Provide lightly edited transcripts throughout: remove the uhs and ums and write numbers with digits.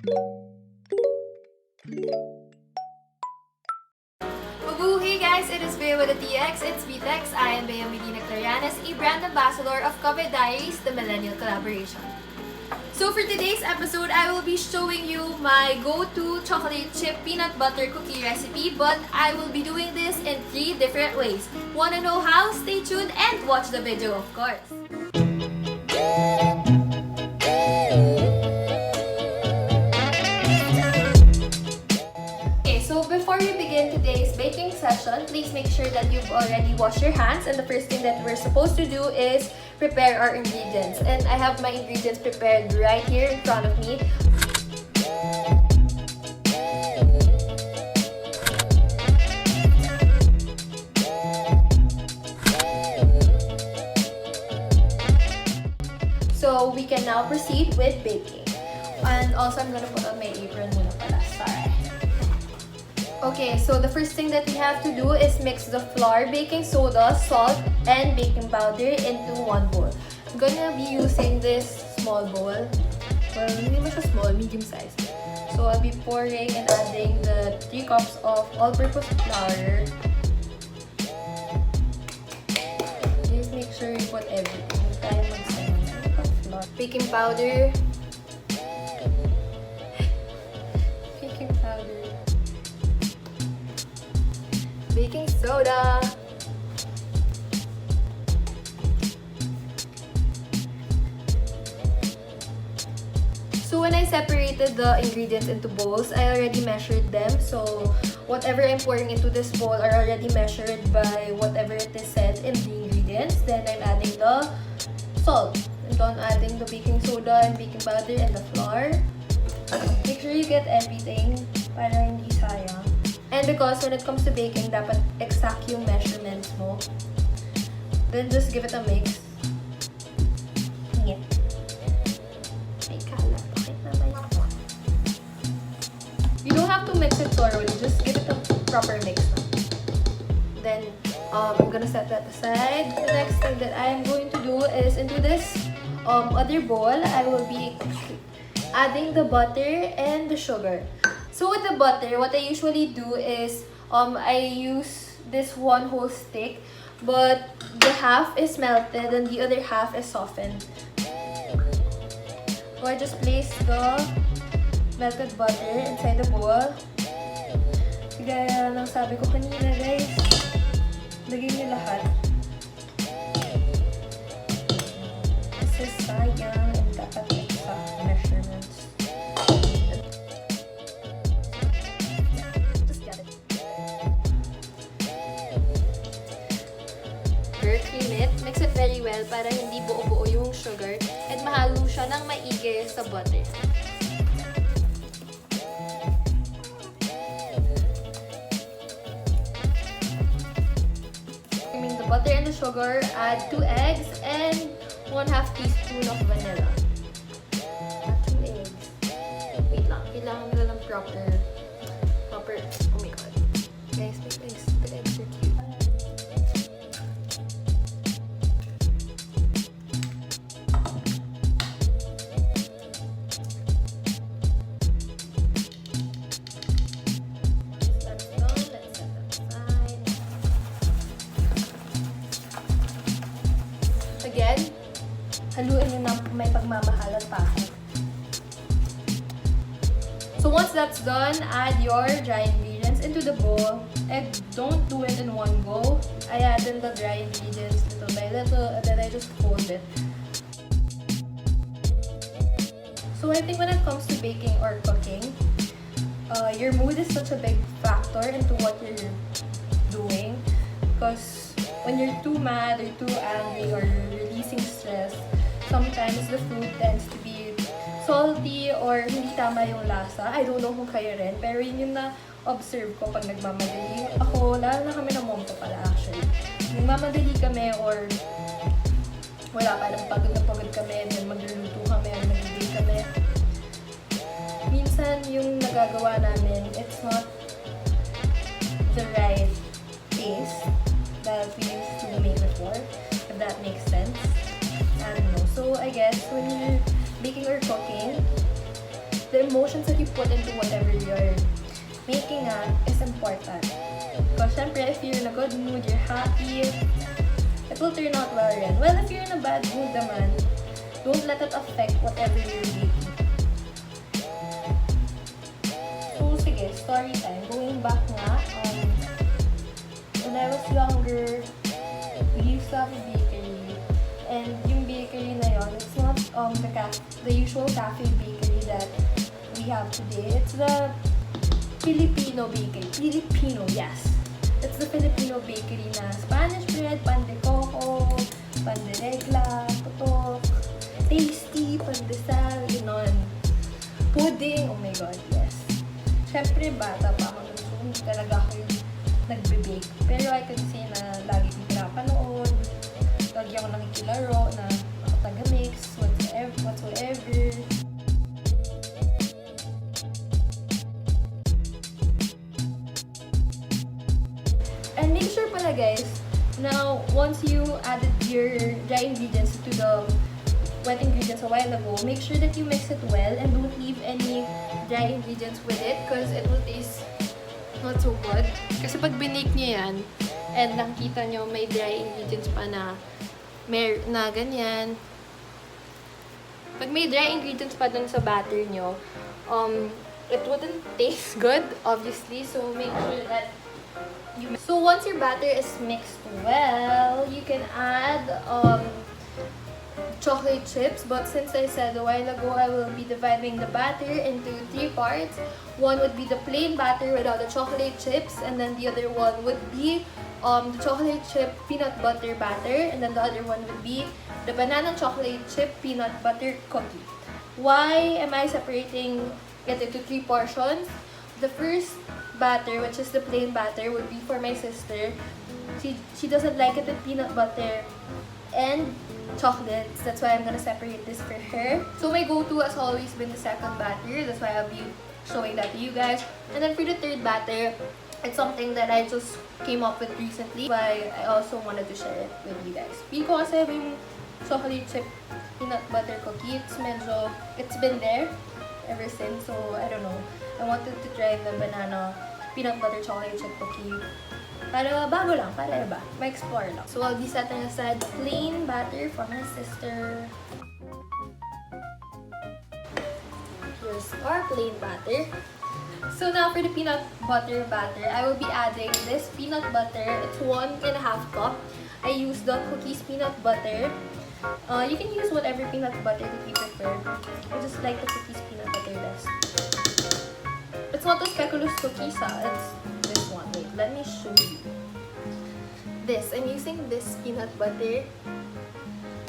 Hey guys, it is Bea with the TX. It's BTEX. I am Bea Medina Clarianes, a brand ambassador of DIARIES, the Millennial collaboration. So for today's episode, I will be showing you my go-to chocolate chip peanut butter cookie recipe, but I will be doing this in 3 different ways. Wanna know how? Stay tuned and watch the video, of course. So before we begin today's baking session, please make sure that you've already washed your hands, and the first thing that we're supposed to do is prepare our ingredients. And I have my ingredients prepared right here in front of me. So we can now proceed with baking. And also I'm gonna put on my apron muna pala. Sorry. Okay, so the first thing that we have to do is mix the flour, baking soda, salt, and baking powder into one bowl. I'm gonna be using this small bowl. Well, hindi naman siya small, medium size. So I'll be pouring and adding the 3 cups of all-purpose flour. Just make sure you put everything. Tayo mag-send. Baking powder. Baking powder. Baking soda. So when I separated the ingredients into bowls, I already measured them. So whatever I'm pouring into this bowl are already measured by whatever it is said in the ingredients. Then I'm adding the salt. And then adding the baking soda and baking powder and the flour. Make sure you get everything para hindi sayang. And because when it comes to baking, dapat exact yung measurements mo. Then just give it a mix. Yeah. May kalat. Bakit naman yun? You don't have to mix it thoroughly. Just give it a proper mix. Then, I'm gonna set that aside. The next thing that I am going to do is into this other bowl, I will be adding the butter and the sugar. So with the butter, what I usually do is I use this one whole stick, but the half is melted and the other half is softened. So I just place the melted butter inside the bowl. Gaya ng sabi ko kanina, guys, lagay niyo lahat. Kasi sayang and dapat exact measurements. Cream it. Mix it very well para hindi buo-buo yung sugar at mahalo siya ng maigi sa butter. Creaming the butter and the sugar, add 2 eggs and 1/2 teaspoon of vanilla. Add 2 eggs. Wait lang. Kailangan nila ng proper. Oh my god. Guys, the eggs are cute. Again, haluin nyo ng may pagmamahal at pasok. So once that's done, add your dry ingredients into the bowl and don't do it in one go. I add in the dry ingredients little by little and then I just fold it. So I think when it comes to baking or cooking, your mood is such a big factor into what you're doing, because when you're too mad or too angry or you're releasing stress, sometimes the food tends to be salty or hindi tama yung lasa. I don't know kung kayo rin, pero yun yung na-observe ko pag nagmamadali. Ako, lalo na kami ng mom ko pala actually. Nagmamadali kami or wala, parang pagod na pagod kami, then magluluto kami or nag-day kami. Minsan yung nagagawa namin, it's not the right taste that we used to make before, if that makes sense. I don't know. So I guess when you're baking or cooking, the emotions that you put into whatever you're making is important. Because syempre, if you're in a good mood, you're happy, it will turn out well rin. Well, if you're in a bad mood naman, don't let it affect whatever you're making. So, sige, story time. Going back nga, when I was younger, we used to have a bakery. And yung bakery na yon, it's not the usual cafe bakery that we have today. It's the Filipino bakery. Filipino, yes. It's the Filipino bakery na Spanish bread, pan de coco, pan de regla, tutok, tasty, pandesal, gano'n. Pudding, oh my god, yes. Siyempre, bata pa ako nun, so hindi talaga ako yung nagbe-bake. Pero I can say na lagi kong pinapanood, lagi ako nakikilaro na taga-mix, whatsoever. And make sure pala guys, now once you added your dry ingredients to the wet ingredients a while ago, make sure that you mix it well and don't leave any dry ingredients with it because it will taste not so good. Kasi pag binake nyo yan and nakita nyo may dry ingredients pa na ganyan, pag may dry ingredients pa dun sa batter nyo, it wouldn't taste good, obviously. So make sure that so once your batter is mixed well, you can add chocolate chips. But since I said a while ago, I will be dividing the batter into 3 parts. One would be the plain batter without the chocolate chips, and then the other one would be the chocolate chip peanut butter batter, and then the other one would be the banana chocolate chip peanut butter cookie. Why am I separating it into 3 portions? The first batter, which is the plain batter, would be for my sister. She doesn't like it with peanut butter and chocolates. That's why I'm gonna separate this for her. So my go-to has always been the second batter. That's why I'll be showing that to you guys. And then for the third batter, it's something that I just came up with recently. Why I also wanted to share it with you guys. Feel ko kasi yung chocolate chip peanut butter cookie, it's been there ever since. So I don't know. I wanted to try the banana peanut butter chocolate chip cookie. Para bago lang, para iba. Ma-explore lang. So I'll be setting aside plain batter for my sister. Here's our plain batter. So now for the peanut butter batter, I will be adding this peanut butter. It's 1.5 cup. I use the cookies peanut butter. You can use whatever peanut butter that you prefer. I just like the cookies peanut butter best. It's not the speculoos cookies, it's this one. Wait, let me show you. This, I'm using this peanut butter.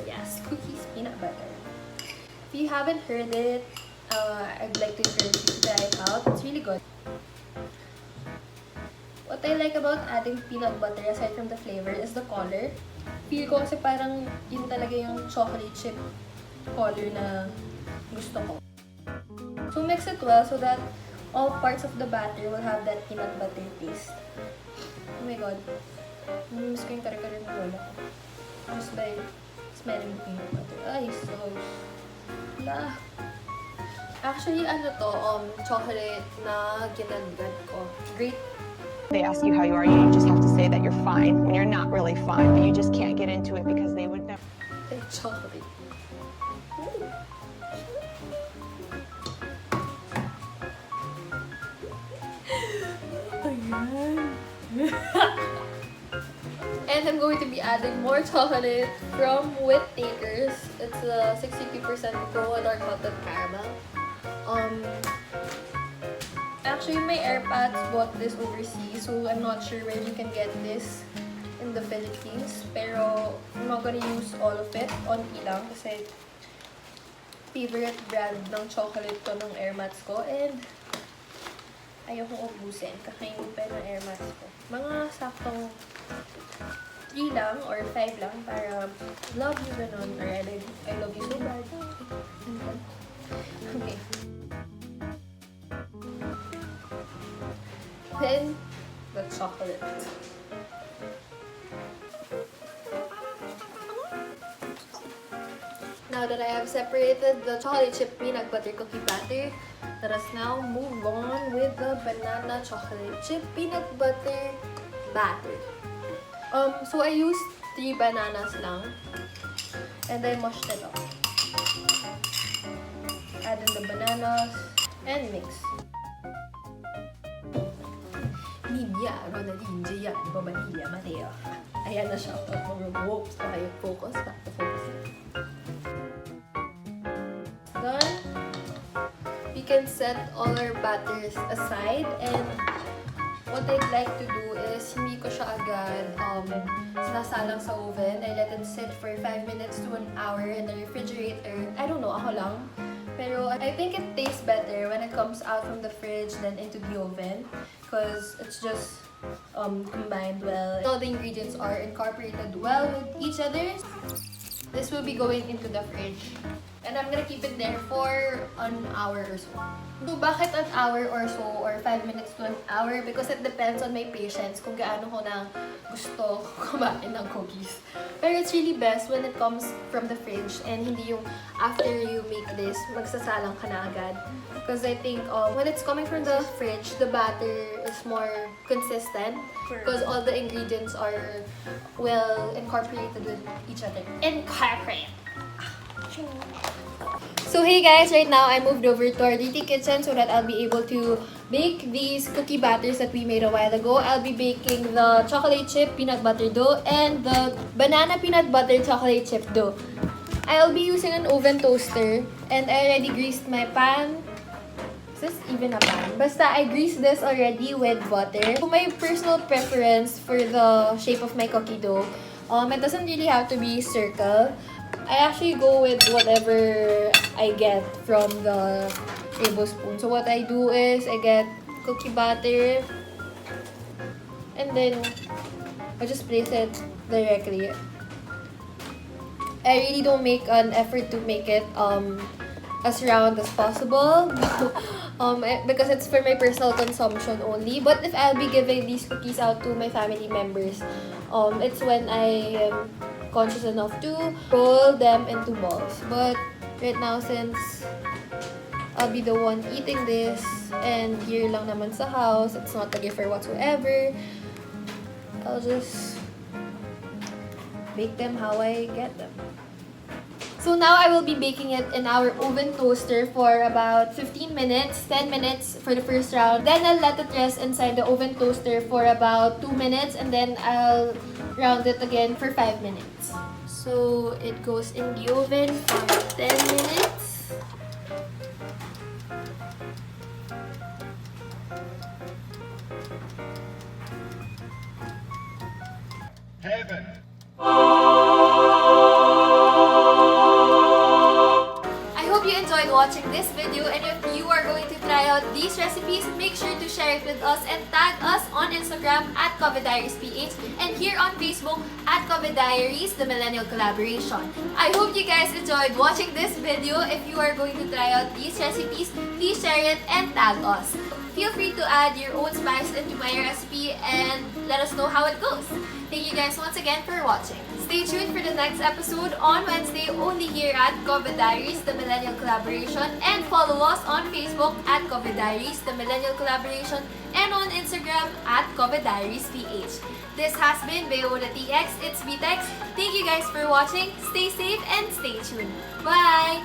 Yes, cookies peanut butter. If you haven't heard it, I'd like to encourage you to try it out. It's really good. What I like about adding peanut butter aside from the flavor is the color. Feel ko kasi parang yun talaga yung chocolate chip color na gusto ko. So mix it well so that all parts of the batter will have that peanut butter taste. Oh my god. Namiss ko yung kare-kare ng lola ko. Just by smelling peanut butter. Ay, so... Wala. Actually, chocolate na ginagad ko. Great. They ask you how you are, you just have to say that you're fine when you're not really fine, but you just can't get into it because they would never. Chocolate. And I'm going to be adding more chocolate from Wit Takers. It's a 62% cocoa or cotton caramel. Actually, my AirPods bought this overseas, so I'm not sure where you can get this in the Philippines. Pero I'm not gonna use all of it. Onti lang kasi favorite brand ng chocolate ko ng AirMats ko. And ayaw kong ubusin. Kakainin pa ng AirMats ko. Mga saktong 3 lang or 5 lang para love you ganun. Or I love you so bad. Okay. Then, the chocolate. Now now that I have separated the chocolate chip peanut butter cookie batter, let us now move on with the banana chocolate chip peanut butter batter. So I used 3 bananas lang, and I mashed it up. Add in the bananas and mix. Nidia, Ronaldin, Gia, Babanilla, Mateo. Ayan na siya. Whoops, okay, focus. Back to focus. Done. We can set all our batters aside, and what I'd like to do is hindi ko siya agad sinasalang sa oven. I let it sit for 5 minutes to 1 hour in the refrigerator. I don't know, ako lang. Pero I think it tastes better when it comes out from the fridge than into the oven, because it's just combined well. All the ingredients are incorporated well with each other. This will be going into the fridge. And I'm gonna keep it there for an hour or so. So, bakit an hour or so or 5 minutes to an hour? Because it depends on my patience kung gaano ko na gusto kumain ng cookies. Pero it's really best when it comes from the fridge and hindi yung after you make this, magsasalang ka na agad. Because I think when it's coming from the fridge, the batter is more consistent because all the ingredients are well incorporated with each other. Incorporate! So hey guys, right now I moved over to our dirty kitchen so that I'll be able to bake these cookie batters that we made a while ago. I'll be baking the chocolate chip peanut butter dough and the banana peanut butter chocolate chip dough. I'll be using an oven toaster and I already greased my pan. Is this even a pan? Basta I greased this already with butter. So my personal preference for the shape of my cookie dough, it doesn't really have to be circle. I actually go with whatever I get from the tablespoon. So what I do is I get cookie batter and then I just place it directly. I really don't make an effort to make it as round as possible because it's for my personal consumption only. But if I'll be giving these cookies out to my family members, it's when I am conscious enough to roll them into balls. But right now, since I'll be the one eating this and here lang naman sa house, it's not a gift or whatsoever, I'll just bake them how I get them. So now I will be baking it in our oven toaster for about 15 minutes, 10 minutes for the first round. Then I'll let it rest inside the oven toaster for about 2 minutes and then I'll round it again for 5 minutes. So it goes in the oven for 10 minutes. Heaven. Enjoyed watching this video, and if you are going to try out these recipes, make sure to share it with us and tag us on Instagram at COVIDDiariesPH and here on Facebook at COVIDDiaries, the Millennial Collaboration. I hope you guys enjoyed watching this video. If you are going to try out these recipes, please share it and tag us. Feel free to add your own spice into my recipe and let us know how it goes. Thank you guys once again for watching. Stay tuned for the next episode on Wednesday only here at COVID Diaries, the Millennial Collaboration, and follow us on Facebook at COVID Diaries, the Millennial Collaboration, and on Instagram at COVID Diaries PH. This has been Beoda TX, it's BTEX. Thank you guys for watching. Stay safe and stay tuned. Bye!